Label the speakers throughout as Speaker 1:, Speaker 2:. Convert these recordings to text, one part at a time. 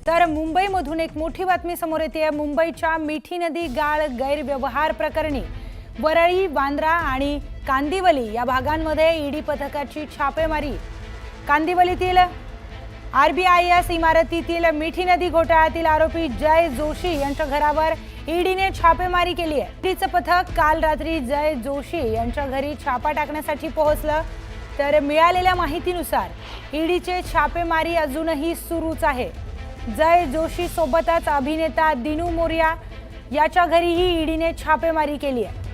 Speaker 1: तर मुंबईमधून एक मोठी बातमी समोर येते। मुंबईच्या मिठी नदी गाळ गैरव्यवहार प्रकरणी वरळी, बांद्रा आणि कांदिवली या भागांमध्ये ईडी पथकाची छापेमारी। कांदिवलीतील आरबीआयएस इमारतीतील मिठी नदी घोटाळ्यातील आरोपी जय जोशी यांच्या घरावर ईडीने छापेमारी केली आहे। ईडीचं पथक काल रात्री जय जोशी यांच्या घरी छापा टाकण्यासाठी पोहोचलं, तर मिळालेल्या माहितीनुसार ईडीचे छापेमारी अजूनही सुरूच आहे। जय जोशी सोबतच अभिनेता दिनू मोरिया याच्या घरीही ईडीने छापेमारी केली आहे।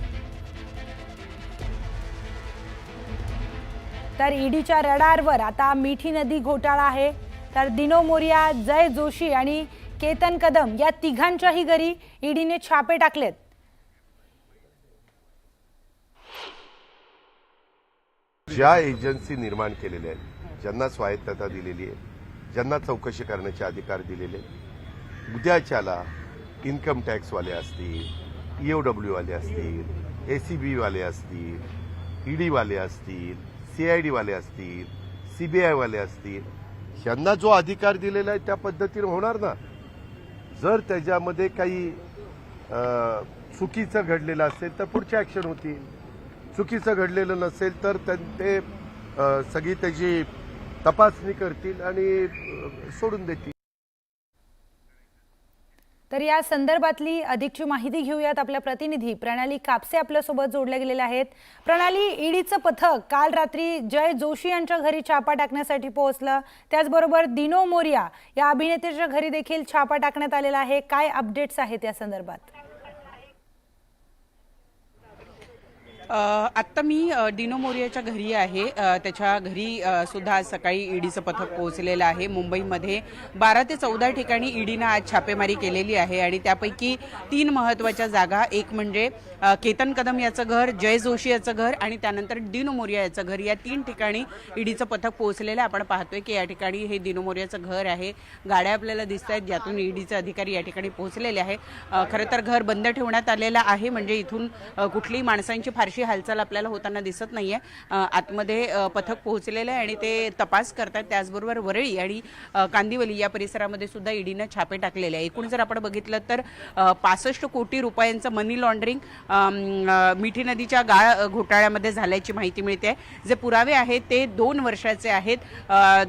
Speaker 1: तर ईडीच्या रडारवर आता मिठी नदी घोटाळा आहे। तर दिनू मोरिया, जय जोशी आणि केतन कदम या तिघांच्याही घरी ईडीने छापे टाकलेत।
Speaker 2: ज्या एजन्सी निर्माण केलेल्या आहेत, ज्यांना स्वायत्तता दिलेली आहे, ज्यांना चौकशी करण्याचे अधिकार दिलेले, उद्याच्याला इन्कम टॅक्सवाले असतील, ईओडब्ल्यू वाले असतील, एसीबी वाले असतील, ईडी वाले असतील, सीआयडी वाले असतील, सीबीआय वाले असतील, यांना जो अधिकार दिलेला आहे त्या पद्धतीने होणार ना। जर त्याच्यामध्ये काही चुकीचं घडलेलं असेल तर पुढची ऍक्शन होतील, चुकीचं घडलेलं नसेल तर ते सगळी त्याची तपासणी करतील आणि सोडून देतील।
Speaker 1: तर या संदर्भातली अधिकची माहिती घेऊयात। आपल्या प्रतिनिधी प्रणाली कापसे आपल्यासोबत जोडले गेलेले आहेत। प्रणाली, ईडीचं पथक काल रात्री जय जोशी यांच्या घरी छापा टाकण्यासाठी पोहोचलं, त्याचबरोबर दिनू मोरिया या अभिनेत्याच्या घरी देखील छापा टाकण्यात आलेला आहे। काय अपडेट्स आहेत या संदर्भात?
Speaker 3: आत्ता मी दिनू मोरियाच्या घरी आहे। त्याच्या घरी सुद्धा आज सकाळी ईडीचं पथक पोहोचलेलं आहे। मुंबईमध्ये 12 ते 14 ठिकाणी ईडीनं आज छापेमारी केलेली आहे आणि त्यापैकी 3 महत्त्वाच्या जागा, एक म्हणजे केतन कदम याचं घर, जय जोशी याचं घर आणि त्यानंतर दिनू मोरिया याचं घर, या 3 ठिकाणी ईडीचं पथक पोहोचलेलं आहे। आपण पाहतोय की या ठिकाणी हे दिनू मोरियाचं घर आहे। गाड्या आपल्याला दिसत आहेत ज्यातून ईडीचे अधिकारी या ठिकाणी पोहोचलेले आहे। खरं तर घर बंद ठेवण्यात आलेलं आहे, म्हणजे इथून कुठलीही माणसांची फारशी हालचाल आपल्याला होताना दिसत नाहीये। आतमध्ये पथक पोहोचलेलं आहे आणि ते तपास करतात। त्याचबरोबर वरळी आणि कांदिवली या परिसरामध्ये सुद्धा ईडीने छापे टाकलेले आहे। एकूण जर आपण बघितलं तर 65 कोटी रुपयांचं मनी लॉन्ड्रिंग मिठी नदीच्या गाळ घोटाळ्यामध्ये झाल्याची माहिती मिळते। जे पुरावे आहेत ते 2 वर्षाचे आहेत।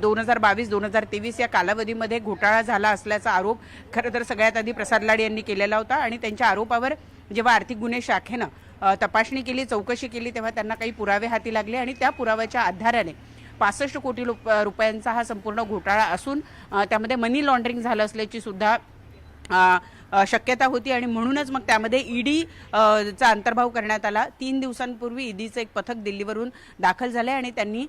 Speaker 3: 2022-2023 या कालावधीमध्ये घोटाळा झाला असल्याचा आरोप खरं तर सगळ्यात आधी प्रसाद लाड यांनी केलेला होता आणि त्यांच्या आरोपावर जेव्हा आर्थिक गुन्हे शाखेनं तपासणी केली, चौकशी केली, तेव्हा त्यांना काही पुरावे हाती लागले आणि त्या पुराव्याच्या आधाराने 65 कोटी रुपयांचा हा संपूर्ण घोटाळा असून त्यामध्ये मनी लॉन्ड्रिंग झालं असल्याची सुद्धा शक्यता होती आणि म्हणूनच मग त्यामध्ये ईडी चा अंतर्भाव करण्यात आला। 3 दिवसांपूर्वी ईडीचं एक पथक दिल्लीवरून दाखल झाले आणि त्यांनी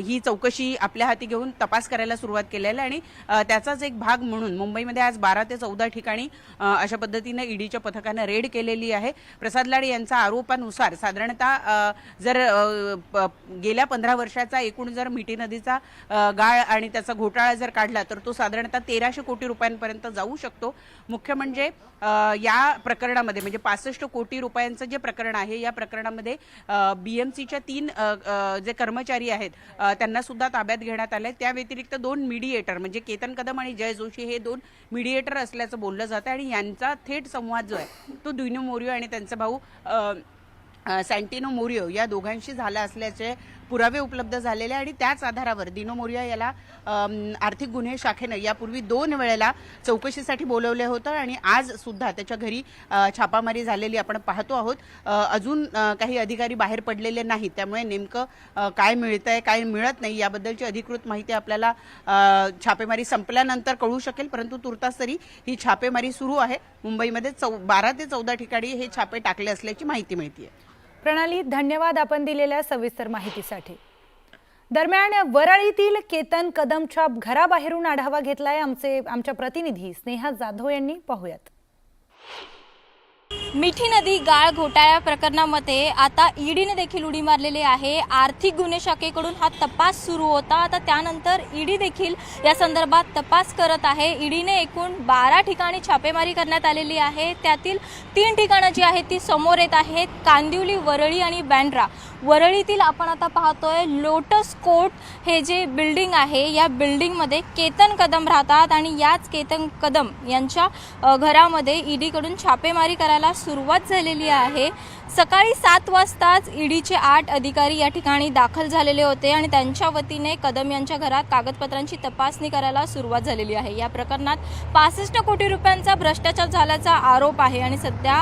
Speaker 3: ही चौकशी आपल्या हाती घेऊन तपास करायला सुरुवात केलेली आणि त्याचाच एक भाग म्हणून मुंबईमध्ये आज 12 ते 14 ठिकाणी अशा पद्धतीने ईडीच्या पथकाने रेड केलेली आहे। प्रसाद लाड यांच्या आरोपानुसार साधारणतः जर गेल्या 15 वर्षाचा एकूण जर मिठी नदीचा गाळ आणि त्याचा घोटाळा जर काढला तर तो साधारणतः 1300 कोटी रुपयांपर्यंत जाऊ शकतो। मुख्य म्हणजे या प्रकरणामध्ये म्हणजे 65 कोटी रुपयांचं जे प्रकरण आहे या प्रकरणामध्ये बीएमसीच्या 3 जे कर्मचारी आहेत त्यांना सुद्धा ताब्यात घेण्यात आले। त्या व्यतिरिक्त 2 मीडिएटर म्हणजे केतन कदम आणि जय जोशी हे 2 मीडिएटर असल्याचं बोललं जातं आणि यांचा थेट संवाद जो आहे तो दिनू मोरिया आणि त्यांचा भाऊ सॅन्टिनो मोरियो या दोघांशी झाला असल्याचे पुरावे उपलब्ध झालेले आणि त्याच आधारावर दिनू मोरिया याला आर्थिक गुन्हे शाखेनं यापूर्वी 2 वेळेला चौकशीसाठी बोलवले होतं आणि आज सुद्धा त्याच्या घरी छापामारी झालेली आपण पाहतो आहोत। अजून काही अधिकारी बाहेर पडलेले नाहीत, त्यामुळे नेमकं काय मिळतंय काय मिळत नाही याबद्दलची अधिकृत माहिती आपल्याला छापेमारी संपल्यानंतर कळू शकेल, परंतु तुर्तास तरी ही छापेमारी सुरू आहे। मुंबईमध्ये 12 ते 14 ठिकाणी हे छापे टाकले असल्याची माहिती मिळते।
Speaker 1: प्रणाली, धन्यवाद आपण दिलेल्या सविस्तर माहितीसाठी। दरम्यान वरळीतील केतन कदमच्या घराबाहेरून आढावा घेतलाय आमच्या प्रतिनिधी स्नेहा जाधव यांनी, पाहूयात।
Speaker 4: मिठी नदी गाळ घोटाळ्या प्रकरणामध्ये आता ईडीने देखील उडी मारलेली आहे। आर्थिक गुन्हे शाखेकडून हा तपास सुरू होता। आता त्यानंतर ईडी देखील या संदर्भात तपास करत आहे। ईडीने एकूण 12 ठिकाणी छापेमारी करण्यात आलेली आहे। त्यातील 3 ठिकाणं जी आहेत ती समोर येत आहेत, कांदिवली, वरळी आणि बँड्रा। वरळीतील आपण आता पाहतोय लोटस कोर्ट हे जे बिल्डिंग आहे, या बिल्डिंगमध्ये केतन कदम राहतात आणि याच केतन कदम यांच्या घरामध्ये ईडीकडून छापेमारी करायला सुरुवात झालेली आहे। सकाळी 7 वाजताच ईडीचे 8 अधिकारी या ठिकाणी दाखल झालेले होते आणि त्यांच्या वतीने कदम यांच्या घरात कागदपत्रांची तपासणी करायला सुरुवात झालेली आहे। या प्रकरणात 65 कोटी रुपयांचा भ्रष्टाचार झाल्याचा आरोप आहे आणि सध्या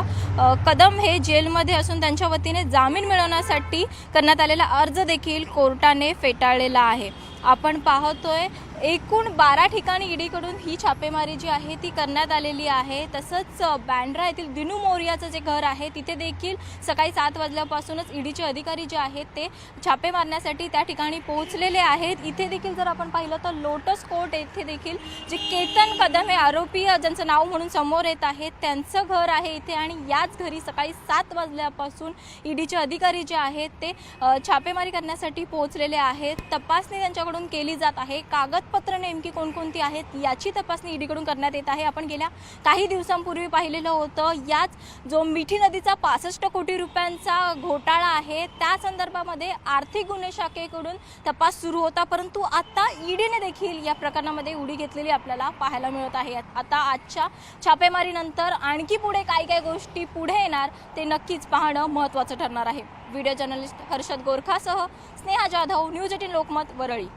Speaker 4: कदम हे जेलमध्ये असून त्यांच्या वतीने जामीन मिळवण्यासाठी करण्यात आलेला अर्ज देखील कोर्टाने फेटाळलेला आहे। आपण पाहतोय एकूण 12 ठिकाणी ईडीकडून ही छापेमारी जी आहे ती करण्यात आलेली आहे। तसंच बँड्रा येथील दिनू मोरियाचं जे घर आहे तिथे देखील सकाळी 7 वाजल्यापासूनच ईडीचे अधिकारी जे आहेत ते छापे मारण्यासाठी त्या ठिकाणी पोहोचलेले आहेत। इथे देखील जर आपण पाहिलं तर लोटस कोर्ट येथे देखील जे केतन कदम हे आरोपी ज्यांचं नाव म्हणून समोर येत आहे त्यांचं घर आहे इथे आणि याच घरी सकाळी 7 वाजल्यापासून ईडीचे अधिकारी जे आहेत ते छापेमारी करण्यासाठी पोहोचलेले आहेत। तपासणी त्यांच्याकडून केली जात आहे। कागदपत्र नेमकी कोणकोणती आहेत याची तपासणी ईडीकडून करण्यात येत आहे। आपण गेल्या काही दिवसांपूर्वी पाहिलेलं होतं, याच जो मिठी नदीचा 65 कोटी रुपयांचा घोटाळा आहे त्या संदर्भामध्ये आर्थिक गुन्हे शाखेकडून तपास सुरू होता, परंतु आता ईडीने देखील या प्रकरणामध्ये उडी घेतलेली आपल्याला पाहायला मिळत आहे। आता आजच्या छापेमारीनंतर आणखी पुढे काय काय गोष्टी पुढे येणार ते नक्कीच पाहणं महत्त्वाचं ठरणार आहे। व्हिडिओ जर्नलिस्ट हर्षद गोरखासह स्नेहा जाधव, न्यूज 18 लोकमत, वरळी।